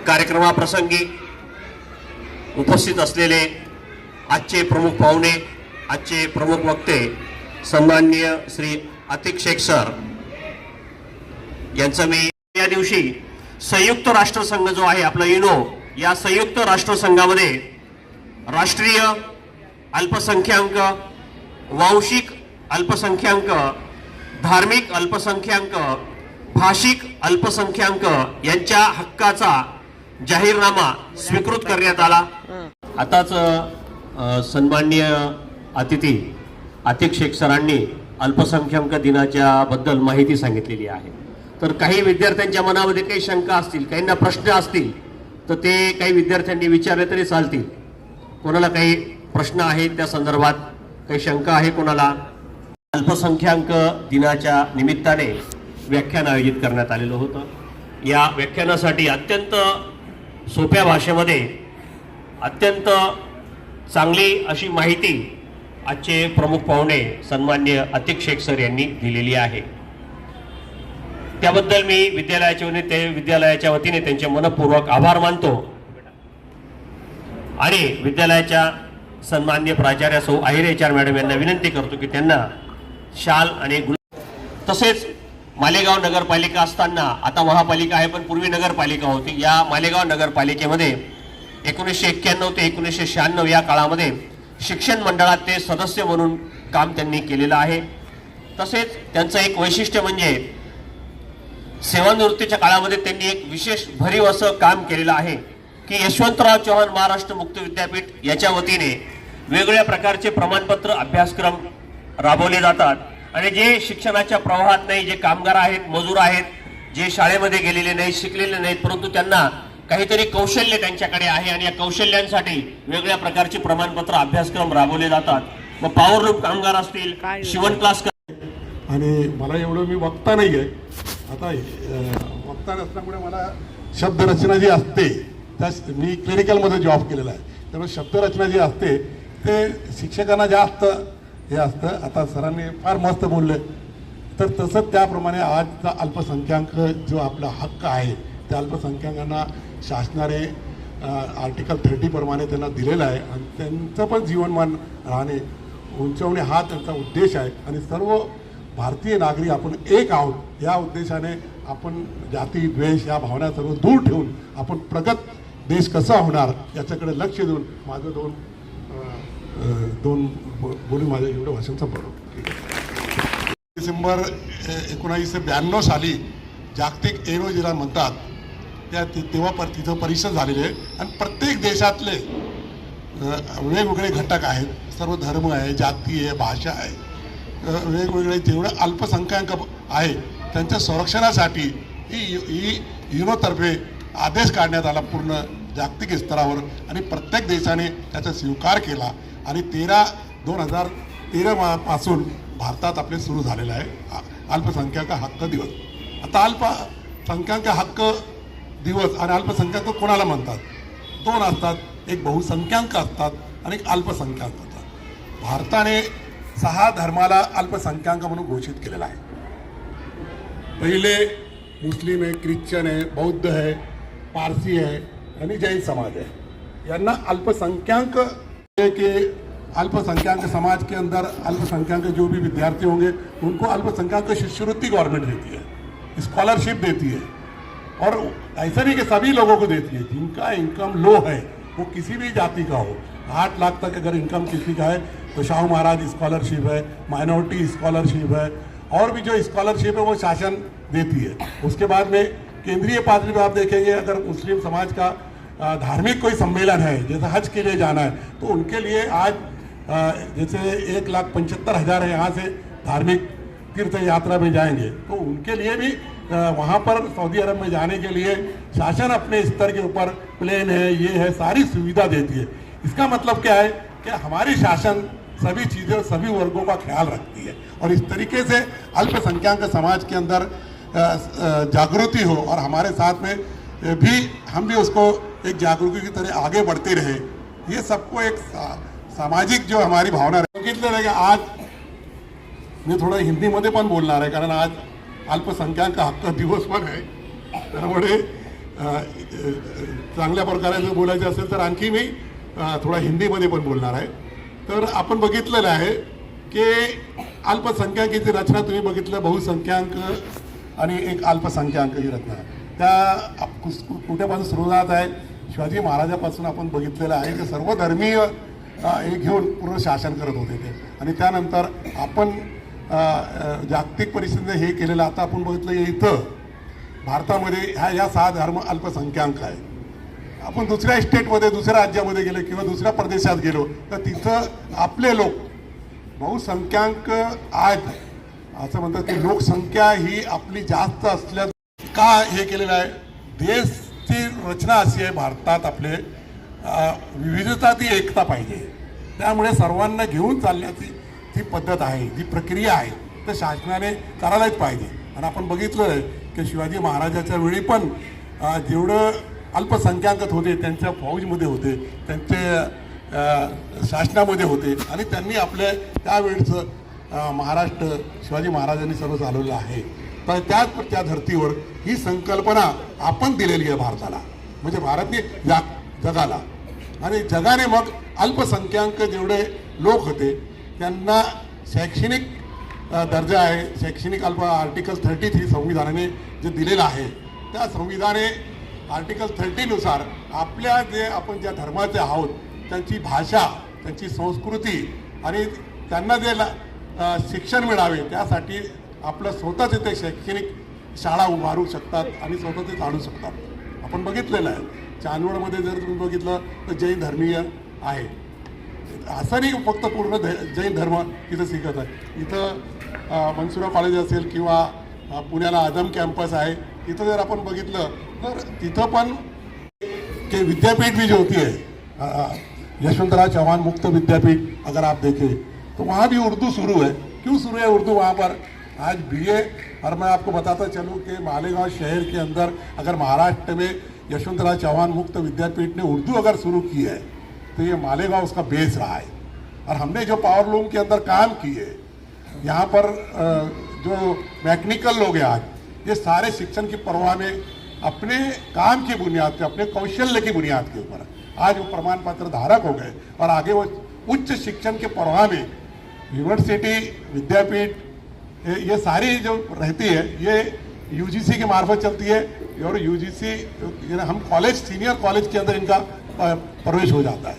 कार्यक्रमाप्रसंगी उपस्थित असलेले आजचे प्रमुख पाहुणे, आजचे प्रमुख वक्ते सन्माननीय श्री अतिक शेख सर यांचं मी या दिवशी संयुक्त राष्ट्रसंघ जो आहे आपला युनो, या संयुक्त राष्ट्रसंघामध्ये राष्ट्रीय अल्पसंख्याक, वांशिक अल्पसंख्याक, धार्मिक अल्पसंख्याक, भाषिक अल्पसंख्याक यांच्या हक्काचा जाहीरनामा स्वीकृत करण्यात आला। आताच सन्माननीय अतिथी अतिक शेख सरांनी अल्पसंख्याक दिनाच्या बद्दल माहिती सांगितलेली आहे। तर काही विद्यार्थ्यांच्या मनामध्ये काही शंका असतील, काहींना प्रश्न असतील, तर ते काही विद्यार्थ्यांनी विचारले तरी चालतील। कोणाला काही प्रश्न आहेत त्या संदर्भात, काही शंका आहे कोणाला? अल्पसंख्याक दिनाच्या निमित्ताने व्याख्यान आयोजित करण्यात आलेलं होतं। या व्याख्यानासाठी अत्यंत सोप्या भाषेमध्ये अत्यंत चांगली अशी माहिती आजचे प्रमुख पाहुणे सन्माननीय अतिक शेख सर यांनी दिलेली आहे। त्याबद्दल मी विद्यालयाच्या वतीने त्यांचे मनपूर्वक आभार मानतो आणि विद्यालयाच्या सन्माननीय प्राचार्य सौ आहिरेचार मॅडम यांना विनंती करतो की त्यांना शाल आणि तसेच मालेगाव नगरपालिका असताना, आता महापालिका आहे पण पूर्वी नगरपालिका होती, या मालेगाव नगरपालिकेमध्ये 1991 ते 1996 या काळामध्ये शिक्षण मंडळात ते सदस्य म्हणून काम त्यांनी केलेलं आहे। तसेच त्यांचं एक वैशिष्ट्य म्हणजे सेवानिवृत्तीच्या काळामध्ये त्यांनी एक विशेष भरीव असं काम केलेलं आहे की यशवंतराव चव्हाण महाराष्ट्र मुक्त विद्यापीठ याच्या वतीने वेगवेगळ्या प्रकारचे प्रमाणपत्र अभ्यासक्रम राबवले जातात आणि जे शिक्षणाच्या प्रवाहात नाही, जे कामगार आहेत, मजूर आहेत, जे शाळेमध्ये गेलेले नाहीत, शिकलेले नाहीत, परंतु त्यांना काहीतरी कौशल्य त्यांच्याकडे आहे आणि या कौशल्यांसाठी वेगवेगळ्या प्रकारचे प्रमाणपत्र अभ्यासक्रम राबवले जातात। मग पॉवरलूम कामगार असतील, शिवण क्लास आणि मला एवढं मी वक्ता नाही आहे, आता वक्ता नसल्यामुळे मला शब्दरचना जी असते त्या मी क्लिनिकलमध्ये जॉब केलेला आहे, त्यामुळे शब्दरचना जी असते ते शिक्षकांना जास्त हे असतं। आता सरांनी फार मस्त बोलले, तर तसंच त्याप्रमाणे आजचा अल्पसंख्याक जो आपला हक्क आहे त्या अल्पसंख्याकांना शासनाने आर्टिकल 30 प्रमाणे त्यांना दिलेला आहे आणि त्यांचं पण जीवनमान राहणे उंचावणे हा त्यांचा उद्देश आहे आणि सर्व भारतीय नागरिक आपण एक आहोत या उद्देशाने आपण जाती द्वेष या भावना सर्व दूर ठेवून आपण प्रगत देश कसा होणार याच्याकडे लक्ष देऊन माझं दोन बोलून माझ्या एवढं भाषण संपवलं। डिसेंबर 1992 साली जागतिक एनो जिला म्हणतात तेव्हा तिथं परिषद झालेली आहे आणि प्रत्येक देशातले वेगवेगळे घटक आहेत, सर्व धर्म आहे, जाती आहे, भाषा आहे, वेगवेगळे जेवढे अल्पसंख्याक आहे त्यांच्या संरक्षणासाठी ही युनोतर्फे आदेश काढण्यात आला पूर्ण जागतिक स्तरावर आणि प्रत्येक देशाने त्याचा स्वीकार केला आणि 2013 पासून भारतात आपले सुरू झालेलं आहे अल्पसंख्याक हक्क दिवस। आता अल्पसंख्याक हक्क दिवस आणि अल्पसंख्याक कोणाला म्हणतात? दोन असतात, एक बहुसंख्याक असतात आणि एक अल्पसंख्याक असतात। भारताने 6 धर्माला अल्पसंख्याक म्हणून घोषित केलेला आहे। पहिले मुस्लिम आहे, ख्रिश्चन आहे, बौद्ध आहे, पारसी है यानी जैन समाज है, यांना अल्पसंख्याक के अल्पसंख्याक समाज के अंदर अल्पसंख्याक जो भी विद्यार्थी होंगे उनको अल्पसंख्याक शिष्यवृत्ति गवर्नमेंट देती है, स्कॉलरशिप देती है और ऐसा नहीं कि सभी लोगों को देती है। जिनका इनकम लो है वो किसी भी जाति का हो, 8 लाख तक अगर इनकम किसी का है तो शाहू महाराज स्कॉलरशिप है, माइनॉरिटी स्कॉलरशिप है और भी जो स्कॉलरशिप है वो शासन देती है। उसके बाद में केंद्रीय पातळी पर आप देखेंगे अगर मुस्लिम समाज का धार्मिक कोई सम्मेलन है, जैसे हज के लिए जाना है, तो उनके लिए आज जैसे 1,75,000 है यहाँ से धार्मिक तीर्थ यात्रा में जाएंगे तो उनके लिए भी वहाँ पर सऊदी अरब में जाने के लिए शासन अपने स्तर के ऊपर प्लेन है, ये है, सारी सुविधा देती है। इसका मतलब क्या है कि हमारी शासन सभी चीज़ें सभी वर्गों का ख्याल रखती है और इस तरीके से अल्पसंख्याक समाज के अंदर जागृति हो और हमारे साथ में भी हम भी उसको एक जागरूकता की तरह आगे बढ़ते रहे। ये सबको एक सामाजिक जो हमारी भावना रहेगी। आज मी थोडं हिंदीमध्ये पण बोलणार आहे कारण आज अल्पसंख्याक हक्क दिवस पण आहे, त्यामुळे चांगल्या प्रकारे जर बोलायचं असेल तर आणखी मी थोडा हिंदीमध्ये पण बोलणार आहे. तर आपण बघितलेलं आहे की अल्पसंख्याकाची रचना तुम्ही बघितलं, बहुसंख्याक आणि एक अल्पसंख्याक ही रचना त्या कुठेपासून सुरुवात आहे. शिवाजी महाराजापासून आपण बघितलेलं आहे की सर्व धर्मीय हे घेऊन पूर्ण शासन करत होते ते. आणि त्यानंतर आपण जागतिक परिस्थितीने हे केलेलं आता आपण बघितलं इथं भारतामध्ये या 6 धर्म अल्पसंख्याक आहे. आपण दुसऱ्या स्टेटमध्ये दुसऱ्या राज्यामध्ये गेलो किंवा दुसऱ्या प्रदेशात गेलो तर तिथं आपले लोक बहुसंख्याक आहेत. असं म्हणतात की लोकसंख्या ही आपली जास्त असल्या का हे केलेलं आहे. देशची रचना अशी आहे भारतात आपले विविधता ती एकता पाहिजे. त्यामुळे सर्वांना घेऊन चालण्याची ती पद्धत आहे, जी प्रक्रिया आहे तर शासनाने करायलाच पाहिजे. आणि आपण बघितलं आहे की शिवाजी महाराजाच्या वेळी पण जेवढं अल्पसंख्याक होते त्यांच्या फौजमध्ये होते, त्यांचे शासनामध्ये होते आणि त्यांनी आपल्या त्यावेळचं महाराष्ट्र शिवाजी महाराजांनी सर्व चालवलं आहे. तर त्या धर्तीवर ही संकल्पना आपण दिलेली आहे भारताला, म्हणजे भारतने जगाला. आणि जगाने मग अल्पसंख्याक जेवढे लोक होते त्यांना शैक्षणिक दर्जा आहे, शैक्षणिक आर्टिकल 30 ही संविधानाने जे दिलेलं आहे त्या संविधाने आर्टिकल 30 नुसार आपल्या जे आपण ज्या धर्माचे आहोत त्यांची भाषा, त्यांची संस्कृती आणि त्यांना जे शिक्षण मिळावे त्यासाठी आपलं स्वतःचे ते शैक्षणिक शाळा उभारू शकतात आणि स्वतः ते चालू शकतात. आपण बघितलेलं आहे चांदवडमध्ये जर तुम्ही बघितलं तर जैन धर्मीय आहे. असं नाही फक्त पूर्ण जैन धर्म तिथं शिकत आहे. इथं मनसुरा कॉलेज असेल किंवा पुण्याला आदम कॅम्पस आहे, तिथं जर आपण बघितलं तर तिथं पण के विद्यापीठ भी जो होती है यशवंतराव चौहान मुक्त विद्यापीठ अगर आप देखें तो वहाँ भी उर्दू शुरू है. क्यों शुरू है उर्दू वहाँ पर? आज BA और मैं आपको बताता चलूँ कि मालेगांव शहर के अंदर अगर महाराष्ट्र में यशवंतराव चौहान मुक्त विद्यापीठ ने उर्दू अगर शुरू की है तो ये मालेगांव उसका बेस रहा है. और हमने जो पावर लूम के अंदर काम किए यहाँ पर जो मैकेनिकल लोग हैं आज ये सारे शिक्षण की परवाह में अपने काम की बुनियाद पे, अपने कौशल्य की बुनियाद के ऊपर आज वो प्रमाण पत्र धारक हो गए और आगे वो उच्च शिक्षण के परवाह में यूनिवर्सिटी विद्यापीठ ये सारी जो रहती है ये UGC के मार्फत चलती है. और UGC हम कॉलेज सीनियर कॉलेज के अंदर इनका प्रवेश हो जाता है.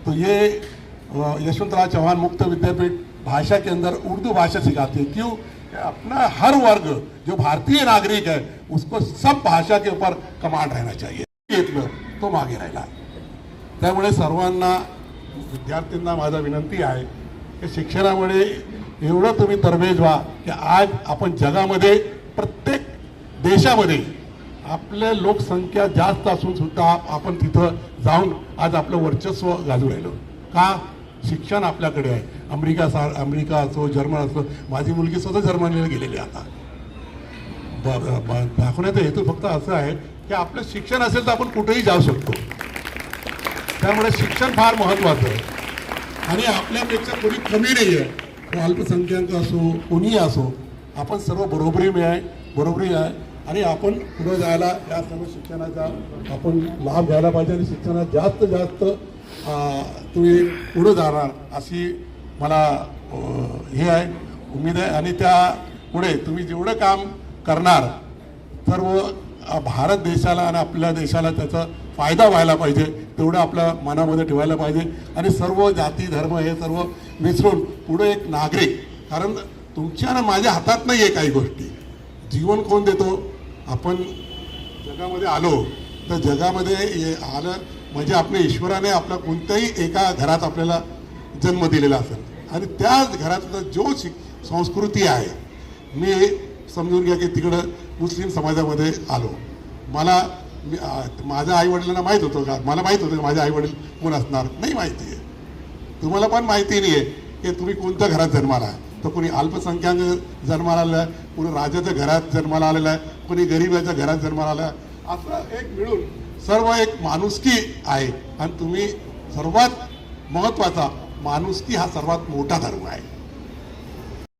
तो ये यशवंतराव चौहान मुक्त विद्यापीठ भाषा के अंदर उर्दू भाषा सिखाती है. क्यों? अपना हर वर्ग जो भारतीय नागरिक है उसको सब भाषा के ऊपर कमांड रहना चाहिए. घेतलं तो मागे राहिला. त्यामुळे सर्वांना विद्यार्थ्यांना माझा विनंती आहे की शिक्षणामुळे एवढं तुम्ही तरबेज व्हा की आज आपण जगामध्ये प्रत्येक देशामध्ये आपल्या लोकसंख्या जास्त असून सुद्धा आपण तिथं जाऊन आज आपलं वर्चस्व गाजू राहिलो. का? शिक्षण आपल्याकडे आहे. अमेरिका असो, जर्मन असो, माझी मुलगी स्वतः जर्मनीला गेलेली आता. दाखवण्याचा हेतू फक्त असं आहे की आपलं शिक्षण असेल तर आपण कुठेही जाऊ शकतो. त्यामुळे शिक्षण फार महत्त्वाचं आहे. आणि आपल्यापेक्षा कोणी कमी नाही आहे. अल्पसंख्याक असो कोणीही असो आपण सर्व बरोबरी आहे. आणि आपण पुढे जायला या सर्व शिक्षणाचा आपण लाभ घ्यायला पाहिजे आणि शिक्षणात जास्त तुम्ही पुढे जाणार अशी मला हे आहे, उमेद आहे. आणि त्यामुळे तुम्ही जेवढं काम करणार सर्व भारत देशाला आणि आपल्या देशाला त्याचा फायदा व्हायला पाहिजे तेवढं आपल्या मनामध्ये ठेवायला पाहिजे. आणि सर्व जाती धर्म हे सर्व विसरून पुढे एक नागरिक, कारण तुमच्या ना माझ्या हातात नाही आहे काही गोष्टी. जीवन कोण देतो? आपण जगामध्ये आलो तर जगामध्ये आलं म्हणजे आपल्या ईश्वराने आपल्या कोणत्याही एका घरात आपल्याला जन्म दिलेला असेल आणि त्याच घरातलं जो संस्कृती आहे. मी समजून घ्या की तिकडं मुस्लिम समाजामध्ये आलो. माझ्या आईवडिलांना माहीत होतं का? मला माहीत होतं की माझे आईवडील कोण असणार? नाही माहिती आहे. तुम्हाला पण माहिती नाही आहे की तुम्ही कोणत्या घरात जन्माला आहे. तर कोणी अल्पसंख्याक जन्माला आलेला आहे, कोणी राजाच्या घरात जन्माला आलेला आहे, कोणी गरिबाच्या घरात जन्माला आला आहे. असं एक मिळून सर्व एक माणुसकी आहे. आणि तुम्ही सर्वात महत्त्वाचा माणुसकी हा सर्वात मोठा धर्म आहे.